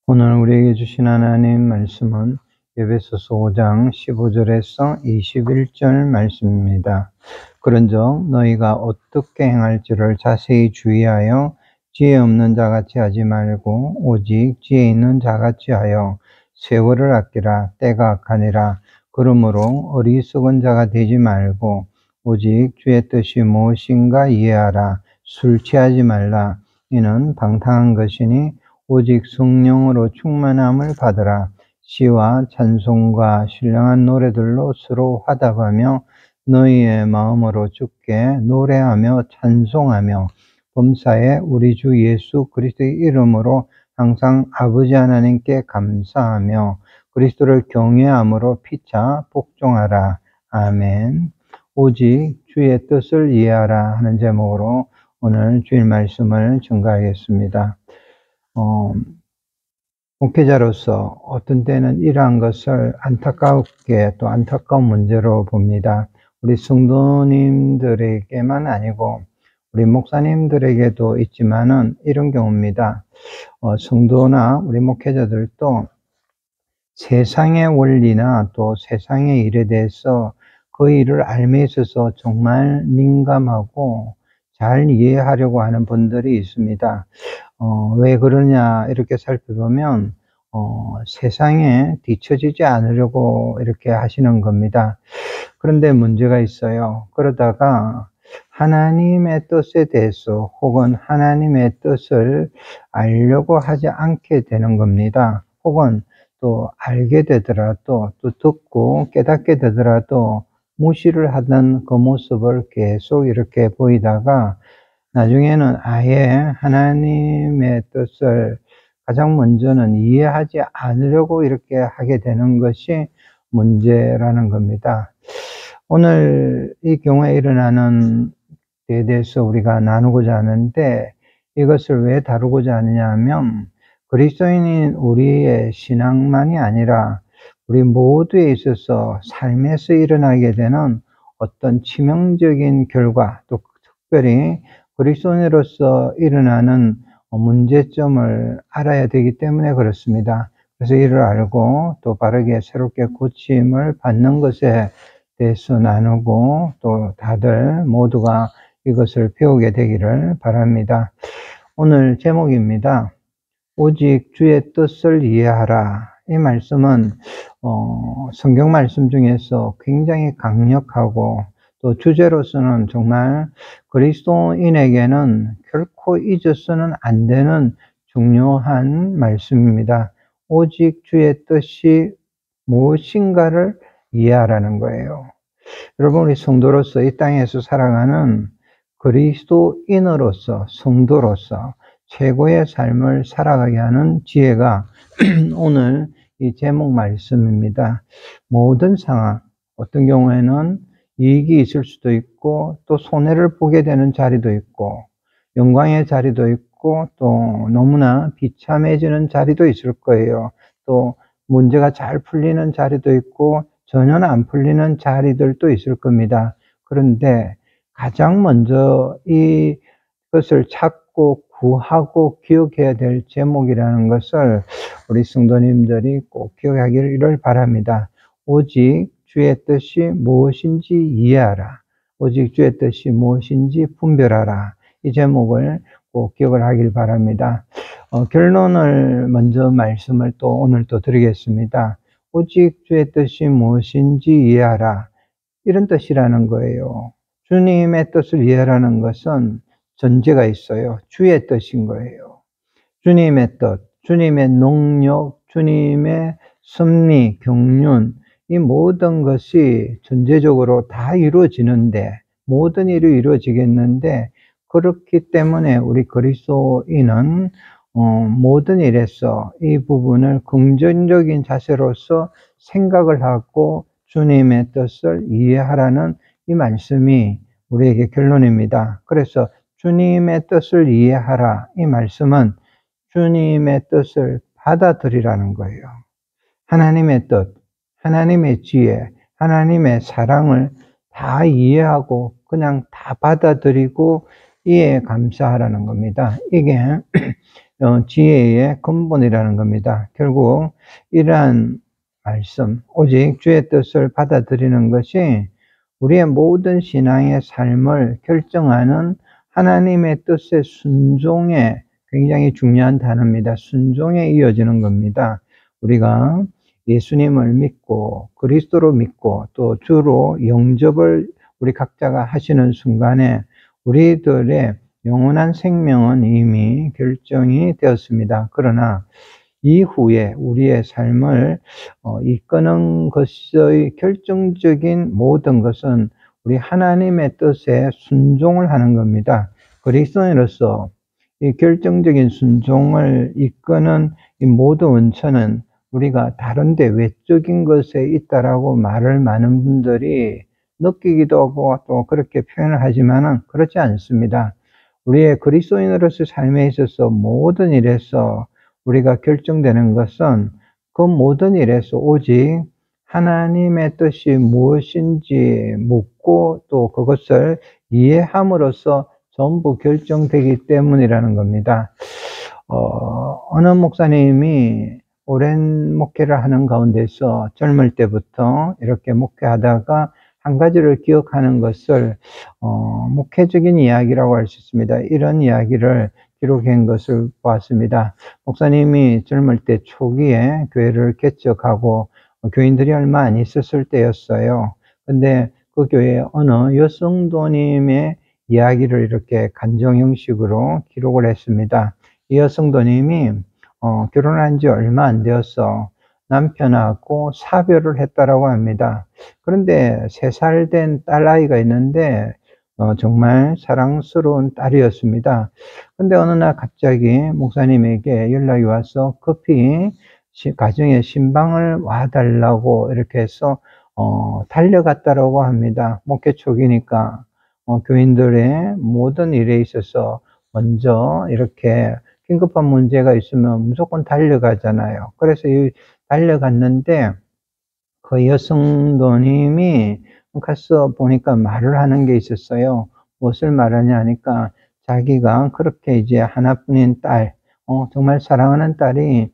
오늘 우리에게 주신 하나님 말씀은 에베소서 5장 15절에서 21절 말씀입니다. 그런즉 너희가 어떻게 행할지를 자세히 주의하여 지혜 없는 자같이 하지 말고 오직 지혜 있는 자같이 하여 세월을 아끼라. 때가 악하니라. 그러므로 어리석은 자가 되지 말고 오직 주의 뜻이 무엇인가 이해하라. 술 취하지 말라. 이는 방탕한 것이니 오직 성령으로 충만함을 받으라. 시와 찬송과 신령한 노래들로 서로 화답하며 너희의 마음으로 주께 노래하며 찬송하며 범사에 우리 주 예수 그리스도의 이름으로 항상 아버지 하나님께 감사하며 그리스도를 경외함으로 피차 복종하라. 아멘. 오직 주의 뜻을 이해하라 하는 제목으로 오늘 주일 말씀을 증거하겠습니다. 목회자로서 어떤 때는 이러한 것을 안타깝게 또 안타까운 문제로 봅니다. 우리 성도님들에게만 아니고 우리 목사님들에게도 있지만은 이런 경우입니다. 성도나 우리 목회자들도 세상의 원리나 또 세상의 일에 대해서 그 일을 알매 있어서 정말 민감하고 잘 이해하려고 하는 분들이 있습니다. 왜 그러냐 이렇게 살펴보면 세상에 뒤처지지 않으려고 이렇게 하시는 겁니다. 그런데 문제가 있어요. 그러다가 하나님의 뜻에 대해서 혹은 하나님의 뜻을 알려고 하지 않게 되는 겁니다. 혹은 또 알게 되더라도 또 듣고 깨닫게 되더라도 무시를 하던 그 모습을 계속 이렇게 보이다가 나중에는 아예 하나님의 뜻을 가장 먼저는 이해하지 않으려고 이렇게 하게 되는 것이 문제라는 겁니다. 오늘 이 경우에 일어나는 데에 대해서 우리가 나누고자 하는데 이것을 왜 다루고자 하느냐 하면 그리스도인인 우리의 신앙만이 아니라 우리 모두에 있어서 삶에서 일어나게 되는 어떤 치명적인 결과 또 특별히 그리스도인으로서 일어나는 문제점을 알아야 되기 때문에 그렇습니다. 그래서 이를 알고 또 바르게 새롭게 고침을 받는 것에 대해서 나누고 또 다들 모두가 이것을 배우게 되기를 바랍니다. 오늘 제목입니다. 오직 주의 뜻을 이해하라. 이 말씀은 성경 말씀 중에서 굉장히 강력하고 또 주제로서는 정말 그리스도인에게는 결코 잊어서는 안 되는 중요한 말씀입니다. 오직 주의 뜻이 무엇인가를 이해하라는 거예요. 여러분, 우리 성도로서 이 땅에서 살아가는 그리스도인으로서 성도로서 최고의 삶을 살아가게 하는 지혜가 오늘 이 제목 말씀입니다. 모든 상황, 어떤 경우에는 이익이 있을 수도 있고 또 손해를 보게 되는 자리도 있고 영광의 자리도 있고 또 너무나 비참해지는 자리도 있을 거예요. 또 문제가 잘 풀리는 자리도 있고 전혀 안 풀리는 자리들도 있을 겁니다. 그런데 가장 먼저 이것을 찾고 구하고 기억해야 될 제목이라는 것을 우리 성도님들이 꼭 기억하기를 바랍니다. 오직 주의 뜻이 무엇인지 이해하라. 오직 주의 뜻이 무엇인지 분별하라. 이 제목을 꼭 기억을 하길 바랍니다. 결론을 먼저 말씀을 또 오늘 또 드리겠습니다. 오직 주의 뜻이 무엇인지 이해하라. 이런 뜻이라는 거예요. 주님의 뜻을 이해하라는 것은 전제가 있어요. 주의 뜻인 거예요. 주님의 뜻, 주님의 능력, 주님의 섭리, 경륜, 이 모든 것이 전제적으로 다 이루어지는데, 모든 일이 이루어지겠는데, 그렇기 때문에 우리 그리스도인은 모든 일에서 이 부분을 긍정적인 자세로서 생각을 하고 주님의 뜻을 이해하라는 이 말씀이 우리에게 결론입니다. 그래서 주님의 뜻을 이해하라. 이 말씀은 주님의 뜻을 받아들이라는 거예요. 하나님의 뜻, 하나님의 지혜, 하나님의 사랑을 다 이해하고 그냥 다 받아들이고 이에 감사하라는 겁니다. 이게 지혜의 근본이라는 겁니다. 결국 이러한 말씀, 오직 주의 뜻을 받아들이는 것이 우리의 모든 신앙의 삶을 결정하는 하나님의 뜻의 순종에 굉장히 중요한 단어입니다. 순종에 이어지는 겁니다. 우리가 예수님을 믿고 그리스도로 믿고 또 주로 영접을 우리 각자가 하시는 순간에 우리들의 영원한 생명은 이미 결정이 되었습니다. 그러나 이후에 우리의 삶을 이끄는 것의 결정적인 모든 것은 우리 하나님의 뜻에 순종을 하는 겁니다. 그리스도인으로서 이 결정적인 순종을 이끄는 이 모든 원천은 우리가 다른데 외적인 것에 있다라고 말을 많은 분들이 느끼기도 하고 또 그렇게 표현을 하지만은 그렇지 않습니다. 우리의 그리스도인으로서 삶에 있어서 모든 일에서 우리가 결정되는 것은 그 모든 일에서 오직 하나님의 뜻이 무엇인지 묻고 또 그것을 이해함으로써 전부 결정되기 때문이라는 겁니다. 어느 목사님이 오랜 목회를 하는 가운데서 젊을 때부터 이렇게 목회하다가 한 가지를 기억하는 것을 목회적인 이야기라고 할 수 있습니다. 이런 이야기를 기록한 것을 보았습니다. 목사님이 젊을 때 초기에 교회를 개척하고 교인들이 얼마 안 있었을 때였어요. 근데 그 교회에 어느 여성도님의 이야기를 이렇게 간정 형식으로 기록을 했습니다. 이 여성도님이 결혼한 지 얼마 안 되어서 남편하고 사별을 했다라고 합니다. 그런데 3살 된 딸아이가 있는데 정말 사랑스러운 딸이었습니다. 근데 어느 날 갑자기 목사님에게 연락이 와서 급히 가정의 신방을 와달라고 이렇게 해서 달려갔다라고 합니다. 목회 초기니까 교인들의 모든 일에 있어서 먼저 이렇게 긴급한 문제가 있으면 무조건 달려가잖아요. 그래서 달려갔는데 그 여성도님이 가서 보니까 말을 하는 게 있었어요. 무엇을 말하냐 하니까 자기가 그렇게 이제 하나뿐인 딸, 정말 사랑하는 딸이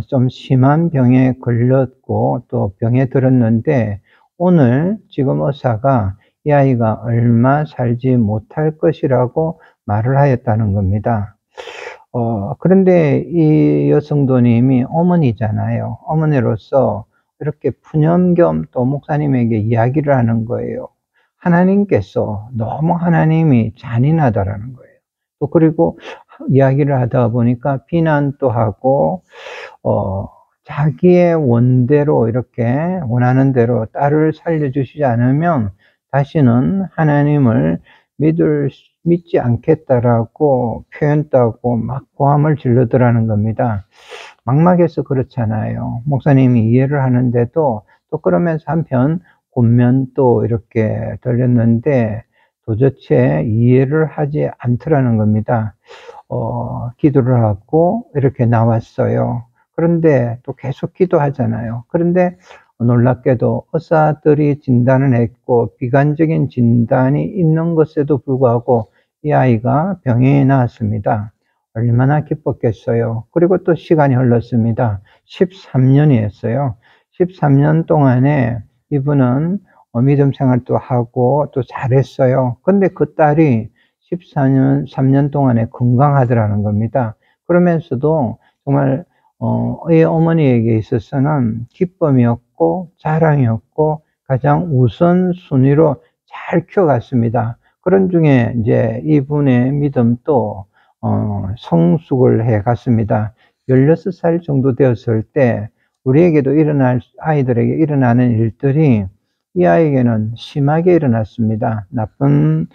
좀 심한 병에 걸렸고 또 병에 들었는데 오늘 지금 의사가 이 아이가 얼마 살지 못할 것이라고 말을 하였다는 겁니다. 그런데 이 여성도님이 어머니잖아요. 어머니로서 이렇게 푸념 겸 또 목사님에게 이야기를 하는 거예요. 하나님께서 너무 하나님이 잔인하다라는 거예요. 또 그리고 이야기를 하다 보니까 비난도 하고 자기의 원대로 이렇게 원하는 대로 딸을 살려주시지 않으면 다시는 하나님을 믿지 않겠다라고 표현도 하고 막 고함을 지르더라는 겁니다. 막막해서 그렇잖아요. 목사님이 이해를 하는데도 또 그러면서 한편 권면도 이렇게 들렸는데 도대체 이해를 하지 않더라는 겁니다. 기도를 하고 이렇게 나왔어요. 그런데 또 계속 기도하잖아요. 그런데 놀랍게도 의사들이 진단을 했고 비관적인 진단이 있는 것에도 불구하고 이 아이가 병이 나았습니다. 얼마나 기뻤겠어요. 그리고 또 시간이 흘렀습니다. 13년이었어요. 13년 동안에 이분은 믿음 생활도 하고 또 잘했어요. 근데 그 딸이 3년 동안에 건강하더라는 겁니다. 그러면서도 정말 이 어머니에게 있어서는 기쁨이었고 자랑이었고 가장 우선순위로 잘 키워갔습니다. 그런 중에 이제 이분의 믿음도 성숙을 해 갔습니다. 16살 정도 되었을 때 우리에게도 아이들에게 일어나는 일들이 이 아이에게는 심하게 일어났습니다. 나쁜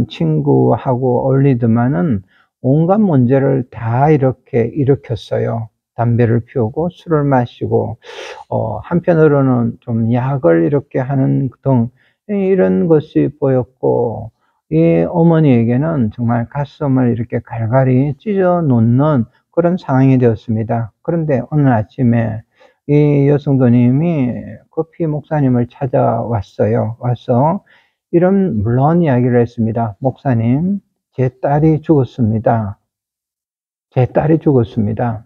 친구하고 어울리더만은 온갖 문제를 다 이렇게 일으켰어요. 담배를 피우고 술을 마시고 한편으로는 좀 약을 이렇게 하는 등 이런 것이 보였고 이 어머니에게는 정말 가슴을 이렇게 갈갈이 찢어 놓는 그런 상황이 되었습니다. 그런데 어느 아침에 이 여성도님이 급히 목사님을 찾아왔어요. 와서 이런 물론 이야기를 했습니다. 목사님, 제 딸이 죽었습니다. 제 딸이 죽었습니다.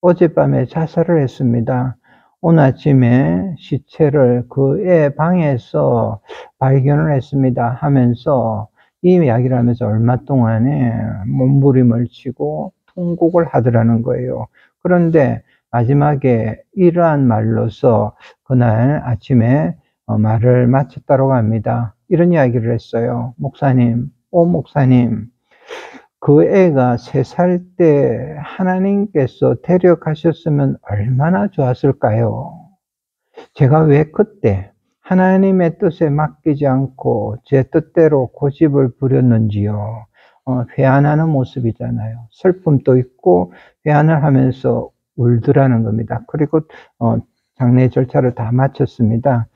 어젯밤에 자살을 했습니다. 오늘 아침에 시체를 그 애 방에서 발견을 했습니다 하면서 이 이야기를 하면서 얼마 동안에 몸부림을 치고 통곡을 하더라는 거예요. 그런데 마지막에 이러한 말로서 그날 아침에 말을 마쳤다고 합니다. 이런 이야기를 했어요. 목사님, 목사님, 그 애가 3살 때 하나님께서 데려가셨으면 얼마나 좋았을까요? 제가 왜 그때 하나님의 뜻에 맡기지 않고 제 뜻대로 고집을 부렸는지요. 회한하는 모습이잖아요. 슬픔도 있고 회한을 하면서 울더라는 겁니다. 그리고 장례 절차를 다 마쳤습니다.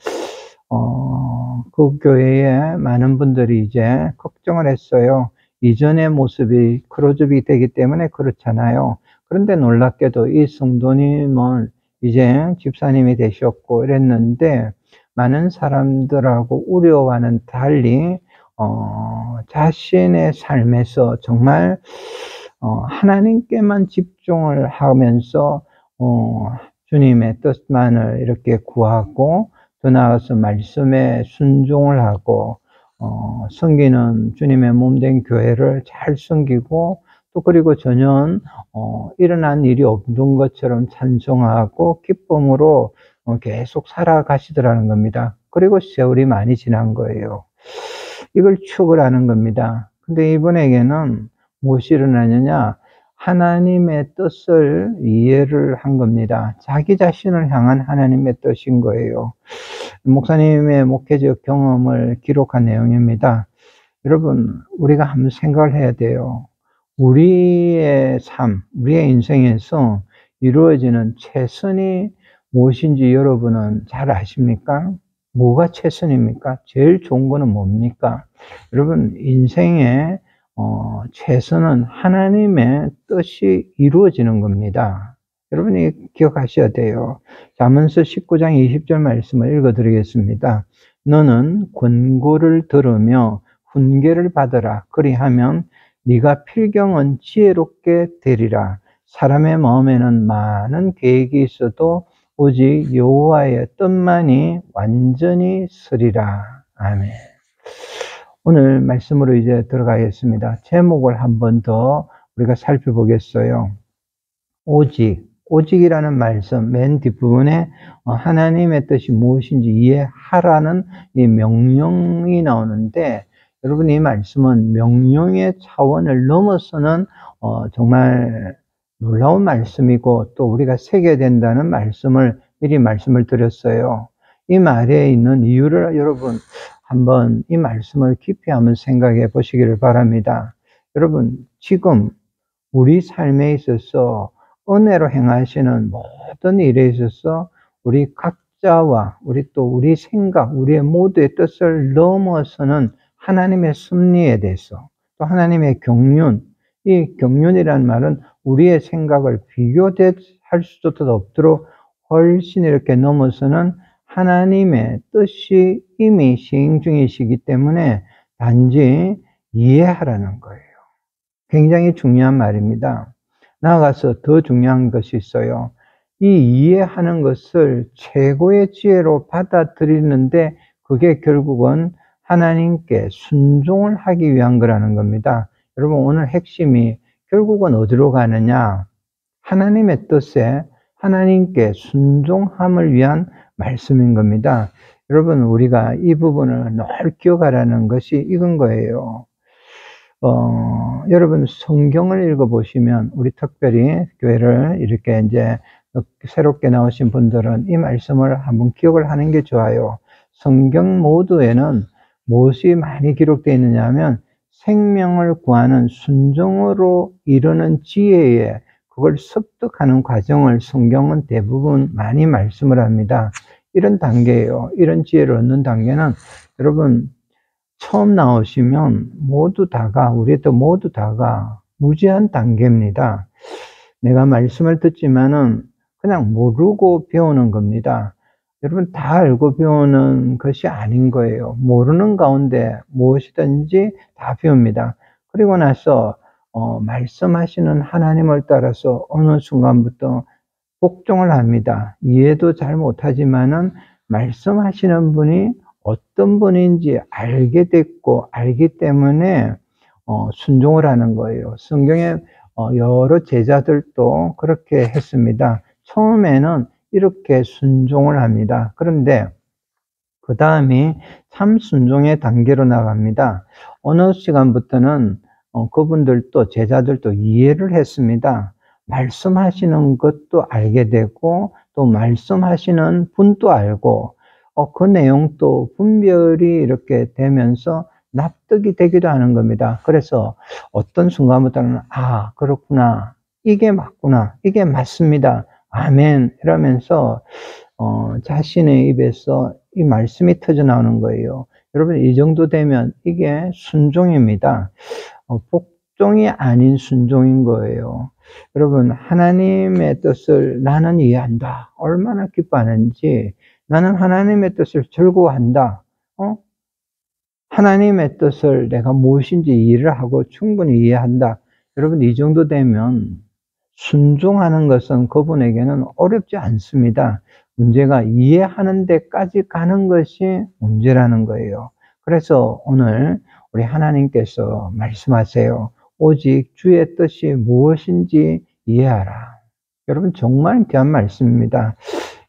그 교회에 많은 분들이 이제 걱정을 했어요. 이전의 모습이 크로즈업이 되기 때문에 그렇잖아요. 그런데 놀랍게도 이 성도님은 이제 집사님이 되셨고 이랬는데 많은 사람들하고 우려와는 달리 자신의 삶에서 정말 하나님께만 집중을 하면서 주님의 뜻만을 이렇게 구하고 더 나아가서 말씀에 순종을 하고 섬기는 주님의 몸된 교회를 잘 섬기고 또 그리고 전혀 일어난 일이 없는 것처럼 찬송하고 기쁨으로 계속 살아가시더라는 겁니다. 그리고 세월이 많이 지난 거예요. 이걸 추억을 하는 겁니다. 근데 이분에게는 무엇이 일어나느냐? 하나님의 뜻을 이해를 한 겁니다. 자기 자신을 향한 하나님의 뜻인 거예요. 목사님의 목회적 경험을 기록한 내용입니다. 여러분, 우리가 한번 생각을 해야 돼요. 우리의 삶, 우리의 인생에서 이루어지는 최선이 무엇인지 여러분은 잘 아십니까? 뭐가 최선입니까? 제일 좋은 거는 뭡니까? 여러분, 인생의 최선은 하나님의 뜻이 이루어지는 겁니다. 여러분이 기억하셔야 돼요. 잠언서 19장 20절 말씀을 읽어드리겠습니다. 너는 권고를 들으며 훈계를 받으라. 그리하면 네가 필경은 지혜롭게 되리라. 사람의 마음에는 많은 계획이 있어도 오직 여호와의 뜻만이 완전히 서리라. 아멘. 오늘 말씀으로 이제 들어가겠습니다. 제목을 한 번 더 우리가 살펴보겠어요. 오직이라는 말씀 맨 뒷부분에 하나님의 뜻이 무엇인지 이해하라는 이 명령이 나오는데 여러분 이 말씀은 명령의 차원을 넘어서는 정말 놀라운 말씀이고 또 우리가 새겨야 된다는 말씀을 미리 말씀을 드렸어요. 이 말에 있는 이유를 여러분 한번 이 말씀을 깊이 한번 생각해 보시기를 바랍니다. 여러분 지금 우리 삶에 있어서 은혜로 행하시는 모든 일에 있어서 우리 각자와 우리 생각, 우리의 모두의 뜻을 넘어서는 하나님의 섭리에 대해서 또 하나님의 경륜, 이 경륜이라는 말은 우리의 생각을 비교할 수도 없도록 훨씬 이렇게 넘어서는 하나님의 뜻이 이미 시행 중이시기 때문에 단지 이해하라는 거예요. 굉장히 중요한 말입니다. 나아가서 더 중요한 것이 있어요. 이 이해하는 것을 최고의 지혜로 받아들이는데 그게 결국은 하나님께 순종을 하기 위한 거라는 겁니다. 여러분 오늘 핵심이 결국은 어디로 가느냐? 하나님의 뜻에 하나님께 순종함을 위한 말씀인 겁니다. 여러분 우리가 이 부분을 늘 기억하라는 것이 이건 거예요. 여러분 성경을 읽어보시면 우리 특별히 교회를 이렇게 이제 새롭게 나오신 분들은 이 말씀을 한번 기억을 하는 게 좋아요. 성경 모두에는 무엇이 많이 기록되어 있느냐 하면 생명을 구하는 순종으로 이르는 지혜에 그걸 습득하는 과정을 성경은 대부분 많이 말씀을 합니다. 이런 단계예요. 이런 지혜를 얻는 단계는 여러분 처음 나오시면 모두 다가 우리도 모두 다가 무지한 단계입니다. 내가 말씀을 듣지만은 그냥 모르고 배우는 겁니다. 여러분 다 알고 배우는 것이 아닌 거예요. 모르는 가운데 무엇이든지 다 배웁니다. 그리고 나서 말씀하시는 하나님을 따라서 어느 순간부터 복종을 합니다. 이해도 잘 못하지만은 말씀하시는 분이 어떤 분인지 알게 됐고 알기 때문에 순종을 하는 거예요. 성경에 여러 제자들도 그렇게 했습니다. 처음에는 이렇게 순종을 합니다. 그런데 그 다음이 참 순종의 단계로 나갑니다. 어느 시간부터는 그분들도 제자들도 이해를 했습니다. 말씀하시는 것도 알게 되고 또 말씀하시는 분도 알고 그 내용도 분별이 이렇게 되면서 납득이 되기도 하는 겁니다. 그래서 어떤 순간부터는 그렇구나, 이게 맞구나, 이게 맞습니다, 아멘 이러면서 자신의 입에서 이 말씀이 터져 나오는 거예요. 여러분, 이 정도 되면 이게 순종입니다. 복종이 아닌 순종인 거예요. 여러분, 하나님의 뜻을 나는 이해한다. 얼마나 기뻐하는지. 나는 하나님의 뜻을 즐거워한다. 하나님의 뜻을 내가 무엇인지 이해를 하고 충분히 이해한다. 여러분, 이 정도 되면 순종하는 것은 그분에게는 어렵지 않습니다. 문제가 이해하는 데까지 가는 것이 문제라는 거예요. 그래서 오늘 우리 하나님께서 말씀하세요. 오직 주의 뜻이 무엇인지 이해하라. 여러분, 정말 귀한 말씀입니다.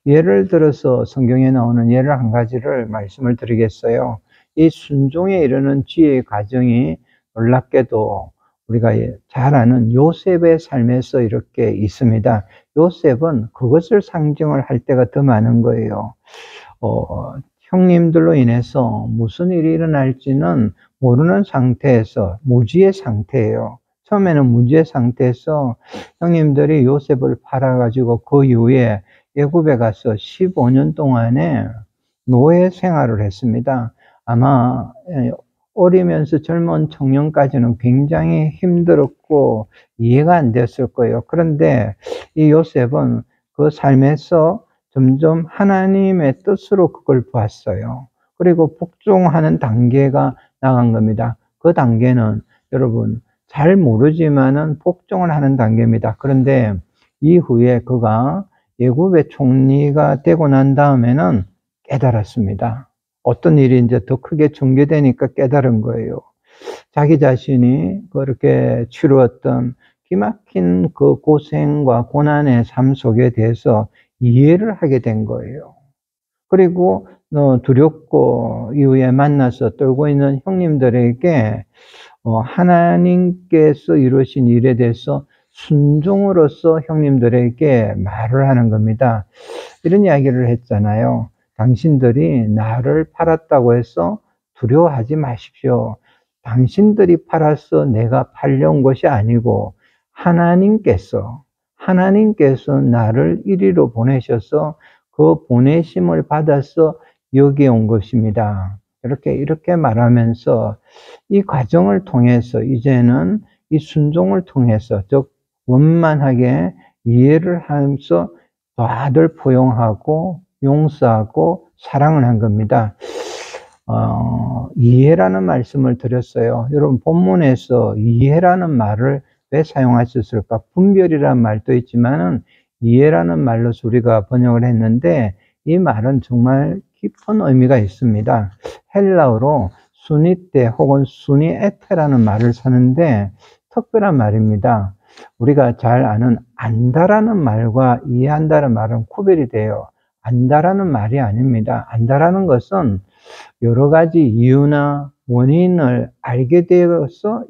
예를 들어서 성경에 나오는 예를 한 가지를 말씀을 드리겠어요. 이 순종에 이르는 지혜의 과정이 놀랍게도 우리가 잘 아는 요셉의 삶에서 이렇게 있습니다. 요셉은 그것을 상징을 할 때가 더 많은 거예요. 형님들로 인해서 무슨 일이 일어날지는 모르는 상태에서 무지의 상태예요. 처음에는 무지의 상태에서 형님들이 요셉을 팔아가지고 그 이후에 애굽에 가서 15년 동안에 노예 생활을 했습니다. 아마 어리면서 젊은 청년까지는 굉장히 힘들었고 이해가 안 됐을 거예요. 그런데 이 요셉은 그 삶에서 점점 하나님의 뜻으로 그걸 보았어요. 그리고 복종하는 단계가 나간 겁니다. 그 단계는 여러분 잘 모르지만은 복종을 하는 단계입니다. 그런데 이후에 그가 애굽의 총리가 되고 난 다음에는 깨달았습니다. 어떤 일이 이제 더 크게 전개되니까 깨달은 거예요. 자기 자신이 그렇게 치루었던 기막힌 그 고생과 고난의 삶 속에 대해서 이해를 하게 된 거예요. 그리고 두렵고 이후에 만나서 떨고 있는 형님들에게 하나님께서 이루신 일에 대해서 순종으로서 형님들에게 말을 하는 겁니다. 이런 이야기를 했잖아요. 당신들이 나를 팔았다고 해서 두려워하지 마십시오. 당신들이 팔아서 내가 팔려온 것이 아니고 하나님께서 나를 이리로 보내셔서 그 보내심을 받아서 여기에 온 것입니다. 이렇게 말하면서 이 과정을 통해서 이제는 이 순종을 통해서 즉 원만하게 이해를 하면서 다들 포용하고 용서하고 사랑을 한 겁니다. 이해라는 말씀을 드렸어요. 여러분, 본문에서 이해라는 말을 왜 사용하셨을까? 분별이라는 말도 있지만은 이해라는 말로서 우리가 번역을 했는데 이 말은 정말 깊은 의미가 있습니다. 헬라어로 수니테 혹은 수니에테라는 말을 쓰는데 특별한 말입니다. 우리가 잘 아는 안다라는 말과 이해한다는 말은 구별이 돼요. 안다라는 말이 아닙니다. 안다라는 것은 여러 가지 이유나 원인을 알게 되어서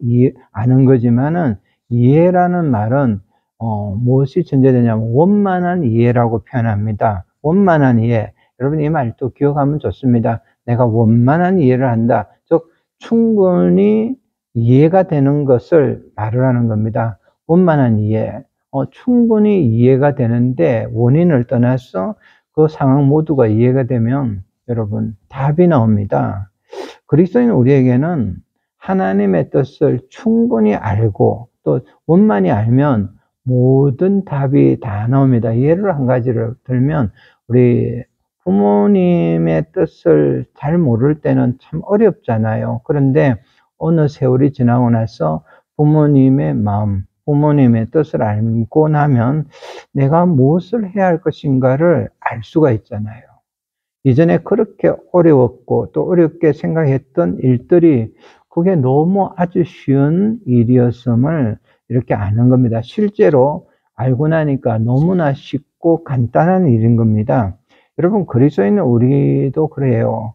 아는 거지만은 이해라는 말은 무엇이 전제되냐면 원만한 이해라고 표현합니다. 원만한 이해. 여러분, 이 말도 기억하면 좋습니다. 내가 원만한 이해를 한다. 즉 충분히 이해가 되는 것을 말을 하는 겁니다. 원만한 이해. 충분히 이해가 되는데 원인을 떠나서 그 상황 모두가 이해가 되면 여러분 답이 나옵니다. 그리스도인 우리에게는 하나님의 뜻을 충분히 알고 또 원만히 알면 모든 답이 다 나옵니다. 예를 한 가지를 들면 우리 부모님의 뜻을 잘 모를 때는 참 어렵잖아요. 그런데 어느 세월이 지나고 나서 부모님의 마음, 부모님의 뜻을 알고 나면 내가 무엇을 해야 할 것인가를 알 수가 있잖아요. 이전에 그렇게 어려웠고 또 어렵게 생각했던 일들이 그게 너무 아주 쉬운 일이었음을 이렇게 아는 겁니다. 실제로 알고 나니까 너무나 쉽고 간단한 일인 겁니다. 여러분, 그리스도인은 우리도 그래요.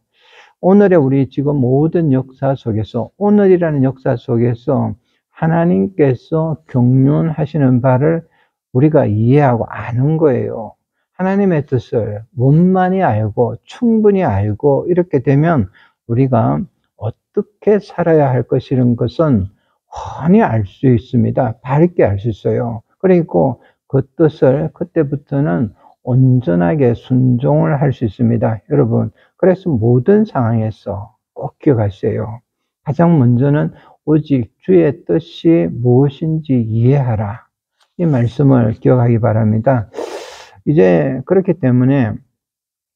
오늘의 우리 지금 모든 역사 속에서, 오늘이라는 역사 속에서 하나님께서 경륜하시는 바를 우리가 이해하고 아는 거예요. 하나님의 뜻을 원만히 알고 충분히 알고 이렇게 되면 우리가 어떻게 살아야 할 것이라는 것은 훤히 알 수 있습니다. 밝게 알 수 있어요. 그리고 그 뜻을 그때부터는 온전하게 순종을 할 수 있습니다. 여러분, 그래서 모든 상황에서 꼭 기억하세요. 가장 먼저는 오직 주의 뜻이 무엇인지 이해하라. 이 말씀을 기억하기 바랍니다. 이제 그렇기 때문에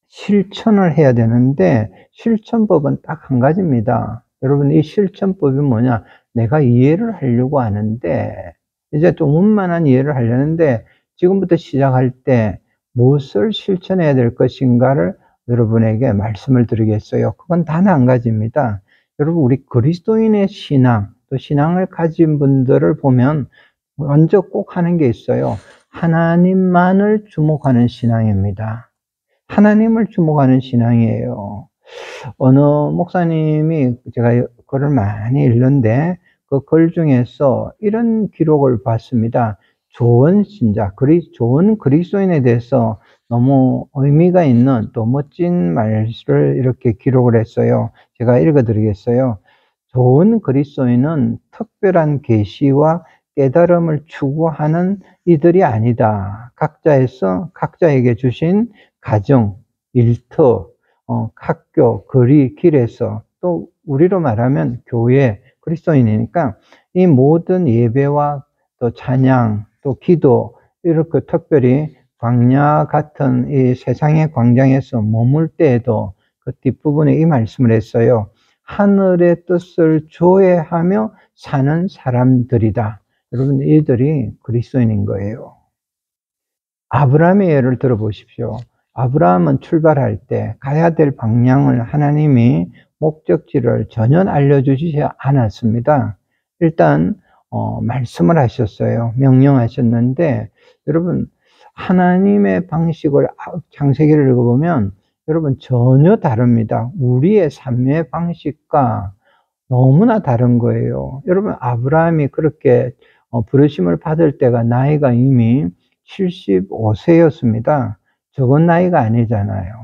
실천을 해야 되는데 실천법은 딱 한 가지입니다. 여러분, 이 실천법이 뭐냐? 내가 이해를 하려고 하는데 이제 좀 원만한 이해를 하려는데 지금부터 시작할 때 무엇을 실천해야 될 것인가를 여러분에게 말씀을 드리겠어요. 그건 단 한 가지입니다. 여러분, 우리 그리스도인의 신앙, 또 신앙을 가진 분들을 보면 먼저 꼭 하는 게 있어요. 하나님만을 주목하는 신앙입니다. 하나님을 주목하는 신앙이에요. 어느 목사님이, 제가 글을 많이 읽는데 그 글 중에서 이런 기록을 봤습니다. 좋은 신자, 좋은 그리스도인에 대해서 너무 의미가 있는 또 멋진 말을 이렇게 기록을 했어요. 제가 읽어드리겠어요. 좋은 그리스도인은 특별한 계시와 깨달음을 추구하는 이들이 아니다. 각자에게 주신 가정, 일터, 학교, 거리, 길에서, 또 우리로 말하면 교회, 그리스도인이니까 이 모든 예배와 또 찬양, 또 기도, 이렇게 특별히 광야 같은 이 세상의 광장에서 머물 때에도 그 뒷부분에 이 말씀을 했어요. 하늘의 뜻을 조회하며 사는 사람들이다. 여러분, 이들이 그리스도인인 거예요. 아브라함의 예를 들어보십시오. 아브라함은 출발할 때 가야 될 방향을 하나님이 목적지를 전혀 알려주시지 않았습니다. 일단 말씀을 하셨어요. 명령하셨는데, 여러분, 하나님의 방식을 창세기를 읽어보면 여러분 전혀 다릅니다. 우리의 삶의 방식과 너무나 다른 거예요. 여러분, 아브라함이 그렇게 부르심을 받을 때가 나이가 이미 75세였습니다. 적은 나이가 아니잖아요.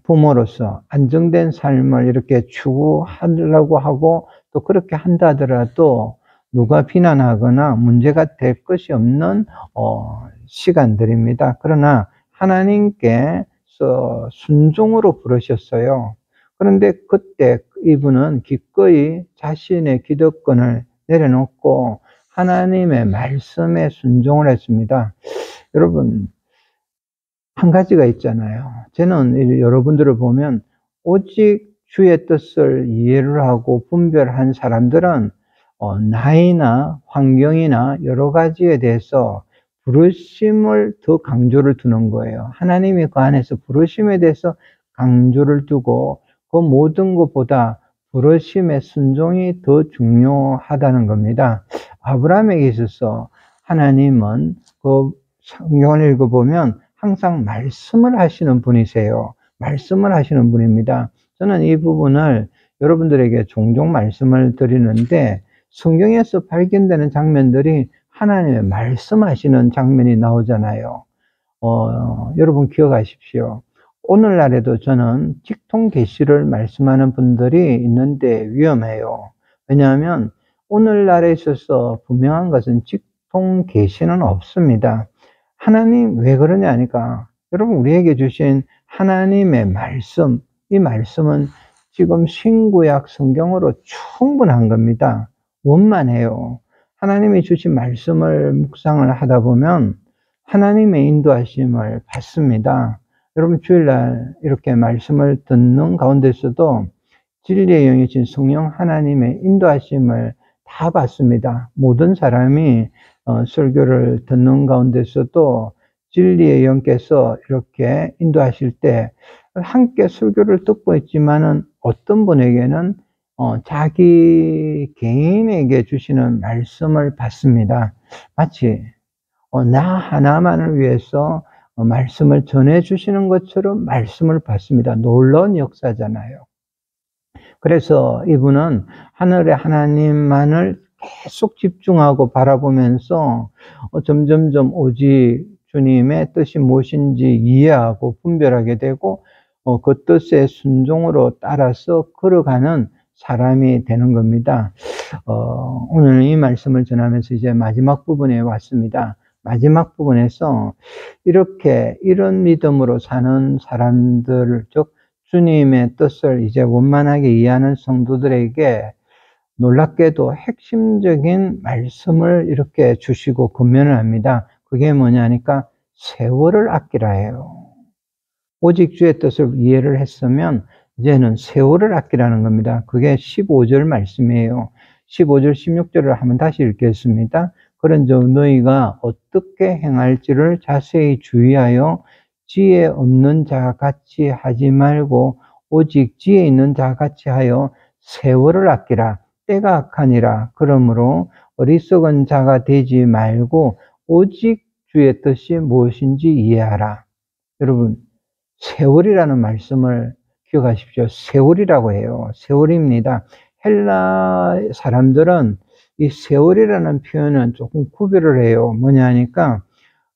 부모로서 안정된 삶을 이렇게 추구하려고 하고 또 그렇게 한다 하더라도 누가 비난하거나 문제가 될 것이 없는 시간들입니다. 그러나 하나님께서 순종으로 부르셨어요. 그런데 그때 이분은 기꺼이 자신의 기득권을 내려놓고 하나님의 말씀에 순종을 했습니다. 여러분, 한 가지가 있잖아요. 저는 여러분들을 보면 오직 주의 뜻을 이해를 하고 분별한 사람들은 나이나 환경이나 여러 가지에 대해서 부르심을 더 강조를 두는 거예요. 하나님이 그 안에서 부르심에 대해서 강조를 두고 그 모든 것보다 부르심의 순종이 더 중요하다는 겁니다. 아브라함에게 있어서 하나님은 그 성경을 읽어보면 항상 말씀을 하시는 분이세요. 말씀을 하시는 분입니다. 저는 이 부분을 여러분들에게 종종 말씀을 드리는데 성경에서 발견되는 장면들이 하나님의 말씀하시는 장면이 나오잖아요. 여러분 기억하십시오. 오늘날에도 저는 직통 계시를 말씀하는 분들이 있는데 위험해요. 왜냐하면 오늘날에 있어서 분명한 것은 직통 계시는 없습니다. 하나님 왜 그러냐 하니까 여러분, 우리에게 주신 하나님의 말씀, 이 말씀은 지금 신구약 성경으로 충분한 겁니다. 원만해요. 하나님이 주신 말씀을 묵상을 하다 보면 하나님의 인도하심을 받습니다. 여러분, 주일날 이렇게 말씀을 듣는 가운데서도 진리의 영이신 성령 하나님의 인도하심을 다 받습니다. 모든 사람이 설교를 듣는 가운데서도 진리의 영께서 이렇게 인도하실 때 함께 설교를 듣고 있지만은 어떤 분에게는 자기 개인에게 주시는 말씀을 받습니다. 마치 나 하나만을 위해서 말씀을 전해 주시는 것처럼 말씀을 받습니다. 놀라운 역사잖아요. 그래서 이분은 하늘의 하나님만을 계속 집중하고 바라보면서 점점점 오직 주님의 뜻이 무엇인지 이해하고 분별하게 되고 그 뜻의 순종으로 따라서 걸어가는 사람이 되는 겁니다. 오늘 이 말씀을 전하면서 이제 마지막 부분에 왔습니다. 마지막 부분에서 이런 믿음으로 사는 사람들, 즉 주님의 뜻을 이제 원만하게 이해하는 성도들에게 놀랍게도 핵심적인 말씀을 이렇게 주시고 권면을 합니다. 그게 뭐냐니까 세월을 아끼라 해요. 오직 주의 뜻을 이해를 했으면 이제는 세월을 아끼라는 겁니다. 그게 15절 말씀이에요. 15절 16절을 한번 다시 읽겠습니다. 그런즉 너희가 어떻게 행할지를 자세히 주의하여 지혜 없는 자 같이 하지 말고 오직 지혜 있는 자 같이 하여 세월을 아끼라. 때가 악하니라. 그러므로 어리석은 자가 되지 말고 오직 주의 뜻이 무엇인지 이해하라. 여러분, 세월이라는 말씀을 기억하십시오. 세월이라고 해요. 세월입니다. 헬라 사람들은 이 세월이라는 표현은 조금 구별을 해요. 뭐냐 하니까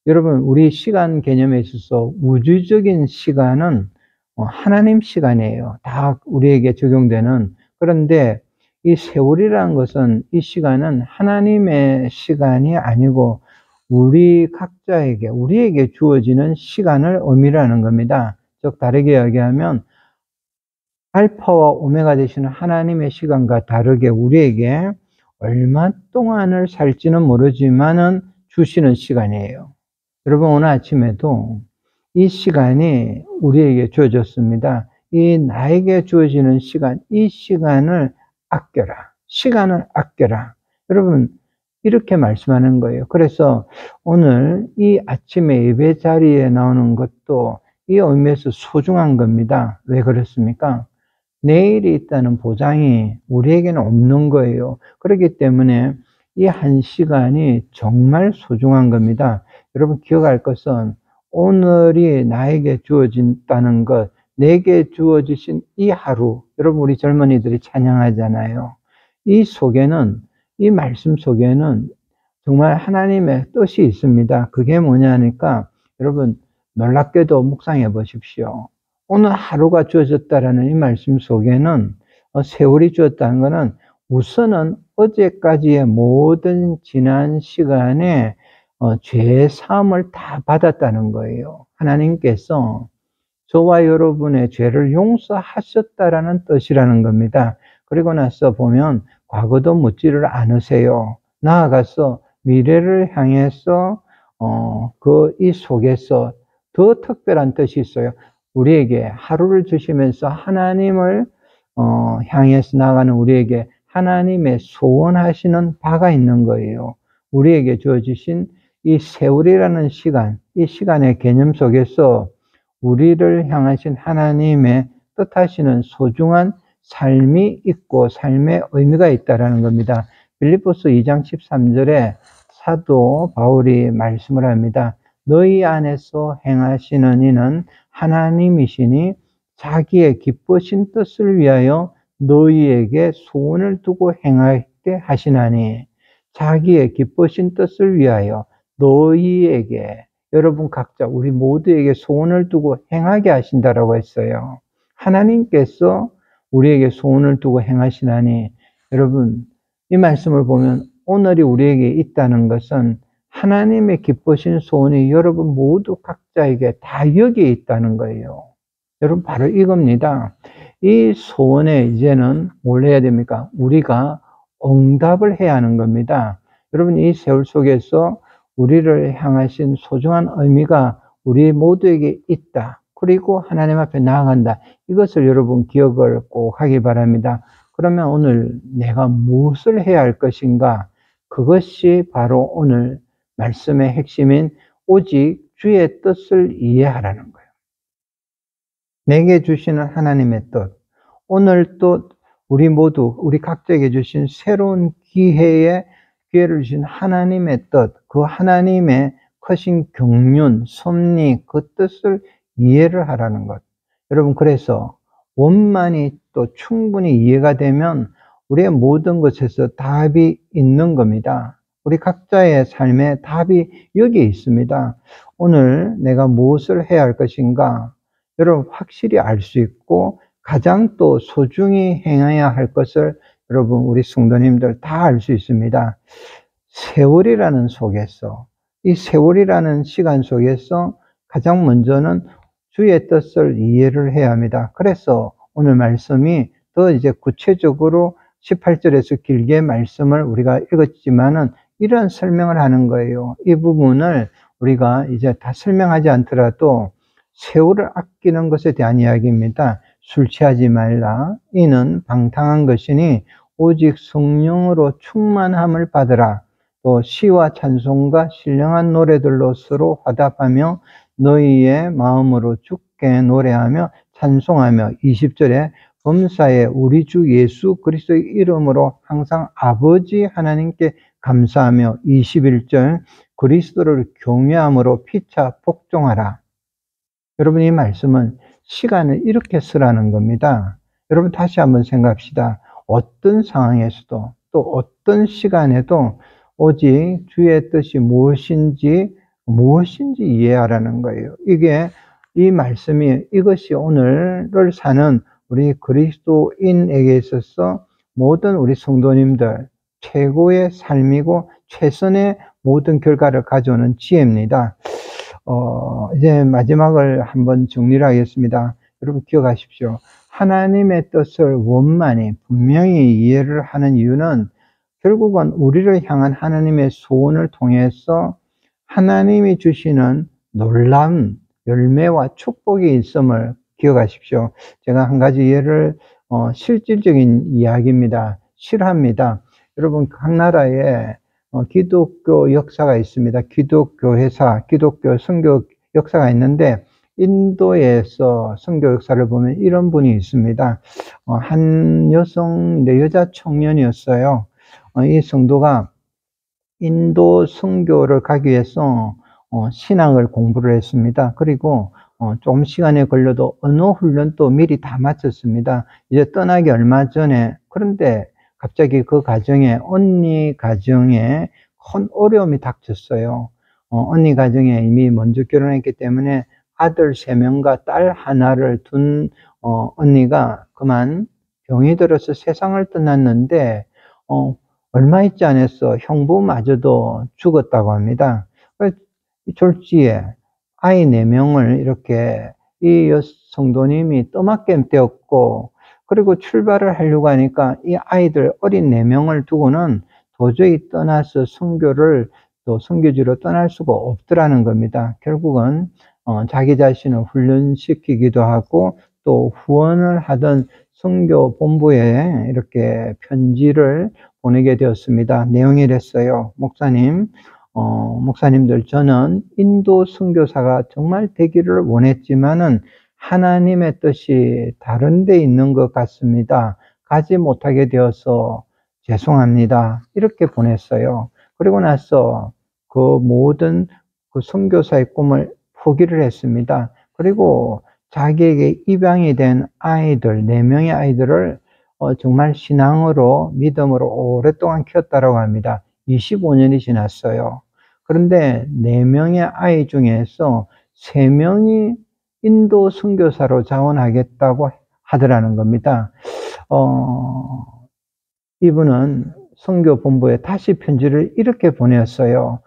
여러분, 우리 시간 개념에 있어서 우주적인 시간은 하나님 시간이에요. 다 우리에게 적용되는. 그런데 이 세월이라는 것은, 이 시간은 하나님의 시간이 아니고 우리 각자에게, 우리에게 주어지는 시간을 의미하는 겁니다. 즉 다르게 이야기하면 알파와 오메가 되시는 하나님의 시간과 다르게 우리에게 얼마 동안을 살지는 모르지만은 주시는 시간이에요. 여러분, 오늘 아침에도 이 시간이 우리에게 주어졌습니다. 이 나에게 주어지는 시간, 이 시간을 아껴라. 시간을 아껴라. 여러분, 이렇게 말씀하는 거예요. 그래서 오늘 이 아침에 예배 자리에 나오는 것도 이 의미에서 소중한 겁니다. 왜 그렇습니까? 내일이 있다는 보장이 우리에게는 없는 거예요. 그렇기 때문에 이 한 시간이 정말 소중한 겁니다. 여러분, 기억할 것은 오늘이 나에게 주어진다는 것, 내게 주어지신 이 하루, 여러분 우리 젊은이들이 찬양하잖아요. 이 말씀 속에는 정말 하나님의 뜻이 있습니다. 그게 뭐냐니까 여러분 놀랍게도 묵상해 보십시오. 오늘 하루가 주어졌다라는 이 말씀 속에는 세월이 주었다는 것은 우선은 어제까지의 모든 지난 시간에 죄 사함을 다 받았다는 거예요. 하나님께서 저와 여러분의 죄를 용서하셨다라는 뜻이라는 겁니다. 그리고 나서 보면 과거도 묻지를 않으세요. 나아가서 미래를 향해서 이 속에서 더 특별한 뜻이 있어요. 우리에게 하루를 주시면서 하나님을 향해서 나아가는 우리에게 하나님의 소원하시는 바가 있는 거예요. 우리에게 주어지신 이 세월이라는 시간, 이 시간의 개념 속에서 우리를 향하신 하나님의 뜻하시는 소중한 삶이 있고 삶의 의미가 있다는 겁니다. 빌립보서 2장 13절에 사도 바울이 말씀을 합니다. 너희 안에서 행하시는 이는 하나님이시니 자기의 기쁘신 뜻을 위하여 너희에게 소원을 두고 행하게 하시나니. 자기의 기쁘신 뜻을 위하여 너희에게, 여러분 각자 우리 모두에게 소원을 두고 행하게 하신다라고 했어요. 하나님께서 우리에게 소원을 두고 행하시나니. 여러분, 이 말씀을 보면 오늘이 우리에게 있다는 것은 하나님의 기쁘신 소원이 여러분 모두 각자에게 다 여기에 있다는 거예요. 여러분, 바로 이겁니다. 이 소원에 이제는 뭘 해야 됩니까? 우리가 응답을 해야 하는 겁니다. 여러분, 이 세월 속에서 우리를 향하신 소중한 의미가 우리 모두에게 있다. 그리고 하나님 앞에 나아간다. 이것을 여러분 기억을 꼭 하기 바랍니다. 그러면 오늘 내가 무엇을 해야 할 것인가? 그것이 바로 오늘 말씀의 핵심인 오직 주의 뜻을 이해하라는 거예요. 내게 주시는 하나님의 뜻, 오늘 또 우리 모두, 우리 각자에게 주신 새로운 기회를 주신 하나님의 뜻, 그 하나님의 크신 경륜, 섭리, 그 뜻을 이해를 하라는 것. 여러분, 그래서 원만히 또 충분히 이해가 되면 우리의 모든 것에서 답이 있는 겁니다. 우리 각자의 삶에 답이 여기에 있습니다. 오늘 내가 무엇을 해야 할 것인가? 여러분, 확실히 알 수 있고 가장 또 소중히 행해야 할 것을 여러분, 우리 성도님들 다 알 수 있습니다. 세월이라는 속에서, 이 세월이라는 시간 속에서 가장 먼저는 주의 뜻을 이해를 해야 합니다. 그래서 오늘 말씀이 더 이제 구체적으로 18절에서 길게 말씀을 우리가 읽었지만은 이런 설명을 하는 거예요. 이 부분을 우리가 이제 다 설명하지 않더라도 세월을 아끼는 것에 대한 이야기입니다. 술 취하지 말라. 이는 방탕한 것이니 오직 성령으로 충만함을 받으라. 또 시와 찬송과 신령한 노래들로 서로 화답하며 너희의 마음으로 주께 노래하며 찬송하며 20절에 범사에 우리 주 예수 그리스도의 이름으로 항상 아버지 하나님께 감사하며 21절 그리스도를 경외함으로 피차 복종하라. 여러분, 이 말씀은 시간을 이렇게 쓰라는 겁니다. 여러분, 다시 한번 생각합시다. 어떤 상황에서도 또 어떤 시간에도 오직 주의 뜻이 무엇인지 이해하라는 거예요. 이 말씀이 이것이 오늘을 사는 우리 그리스도인에게 있어서 모든 우리 성도님들 최고의 삶이고 최선의 모든 결과를 가져오는 지혜입니다. 이제 마지막을 한번 정리를 하겠습니다. 여러분 기억하십시오. 하나님의 뜻을 원만히 분명히 이해를 하는 이유는 결국은 우리를 향한 하나님의 소원을 통해서 하나님이 주시는 놀라운 열매와 축복이 있음을 기억하십시오. 제가 한 가지 예를 실질적인 이야기입니다. 실화입니다. 여러분, 각 나라에 기독교 역사가 있습니다. 기독교 회사, 기독교 선교 역사가 있는데 인도에서 선교 역사를 보면 이런 분이 있습니다. 한 여자 청년이었어요. 이 성도가 인도 선교를 가기 위해서 신앙을 공부를 했습니다. 그리고 조금 시간이 걸려도 언어 훈련도 미리 다 마쳤습니다. 이제 떠나기 얼마 전에, 그런데 갑자기 그 가정에, 언니 가정에 큰 어려움이 닥쳤어요. 언니 가정에 이미 먼저 결혼했기 때문에 아들 3명과 딸 하나를 둔 언니가 그만 병이 들어서 세상을 떠났는데 얼마 있지 않았어 형부마저도 죽었다고 합니다. 졸지에 아이 4명을 이렇게 이 성도님이 떠맡게 되었고, 그리고 출발을 하려고 하니까 이 아이들 어린 4명을 두고는 도저히 떠나서 또 선교지로 떠날 수가 없더라는 겁니다. 결국은 자기 자신을 훈련시키기도 하고 또 후원을 하던 선교 본부에 이렇게 편지를 보내게 되었습니다. 내용이 이랬어요. 목사님들, 저는 인도 선교사가 정말 되기를 원했지만은 하나님의 뜻이 다른 데 있는 것 같습니다. 가지 못하게 되어서 죄송합니다. 이렇게 보냈어요. 그리고 나서 그 모든 그 선교사의 꿈을 포기를 했습니다. 그리고 자기에게 입양이 된 아이들, 4명의 아이들을 정말 신앙으로, 믿음으로 오랫동안 키웠다고 합니다. 25년이 지났어요. 그런데 4명의 아이 중에서 3명이 인도 선교사로 자원하겠다고 하더라는 겁니다. 이분은 선교 본부에 다시 편지를 이렇게 보냈어요.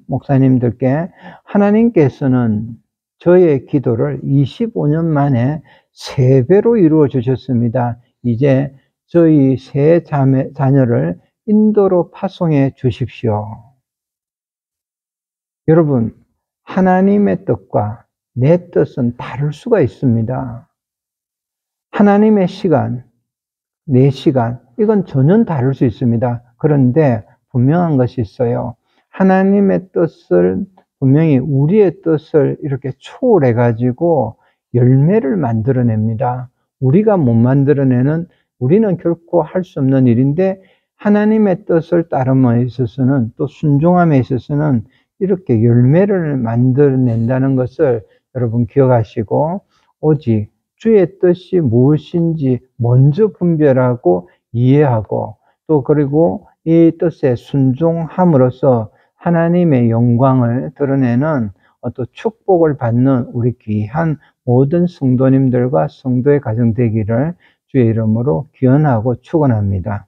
목사님들께 하나님께서는 저의 기도를 25년 만에 3배로 이루어 주셨습니다. 이제 저희 세 자녀를 인도로 파송해 주십시오. 여러분, 하나님의 뜻과 내 뜻은 다를 수가 있습니다. 하나님의 시간, 4시간, 이건 전혀 다를 수 있습니다. 그런데 분명한 것이 있어요. 하나님의 뜻을, 분명히 우리의 뜻을 이렇게 초월해 가지고 열매를 만들어냅니다. 우리가 못 만들어내는, 우리는 결코 할 수 없는 일인데, 하나님의 뜻을 따름에 있어서는, 또 순종함에 있어서는 이렇게 열매를 만들어낸다는 것을 여러분 기억하시고, 오직 주의 뜻이 무엇인지 먼저 분별하고 이해하고, 또 그리고 이 뜻에 순종함으로써 하나님의 영광을 드러내는 어떤 축복을 받는 우리 귀한 모든 성도님들과 성도의 가정 되기를 주의 이름으로 기원하고 축원합니다.